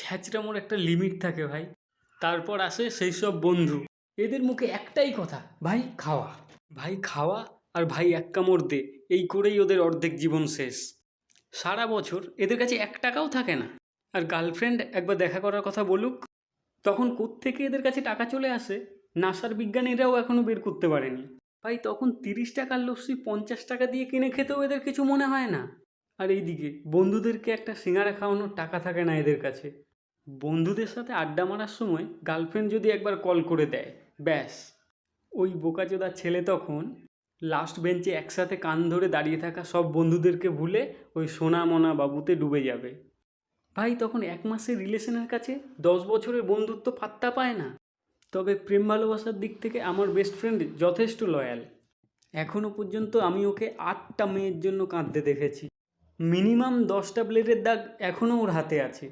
ছ্যাঁচড়ামোর একটা লিমিট থাকে ভাই। তারপর আসে সেই সব বন্ধু, এদের মুখে একটাই কথা, ভাই খাওয়া, ভাই খাওয়া, আর ভাই এক কামড় দে, এই করেই ওদের অর্ধেক জীবন শেষ। সারা বছর এদের কাছে 1 টাকাও থাকে না। আর গার্লফ্রেন্ড একবার দেখা করার কথা বলুক, তখন কোত্থেকে এদের কাছে টাকা চলে আসে নাসার বিজ্ঞানীরাও এখনও বের করতে পারেনি। ভাই তখন 30 টাকার লস্যি 50 টাকা দিয়ে কিনে খেতেও এদের কিছু মনে হয় না। আর এইদিকে বন্ধুদেরকে একটা সিঙ্গারা খাওয়ানোর টাকা থাকে না এদের কাছে। বন্ধুদের সাথে আড্ডা মারার সময় গার্লফ্রেন্ড যদি একবার কল করে দেয়, ব্যাস, ওই বোকাচোদা ছেলে তখন লাস্ট বেঞ্চে একসাথে কান ধরে দাঁড়িয়ে থাকা সব বন্ধুদেরকে ভুলে ওই সোনা মনা বাবুতে ডুবে যাবে। ভাই তখন 1 মাসের রিলেশনের কাছে 10 বছরের বন্ধুত্ব পাত্তা পায় না। তবে প্রেম ভালোবাসার দিক থেকে আমার বেস্ট ফ্রেন্ড যথেষ্ট লয়াল। এখনও পর্যন্ত আমি ওকে 8টা মেয়ের জন্য কাঁদতে দেখেছি। মিনিমাম 10টা ব্লেডের দাগ এখনও ওর হাতে আছে।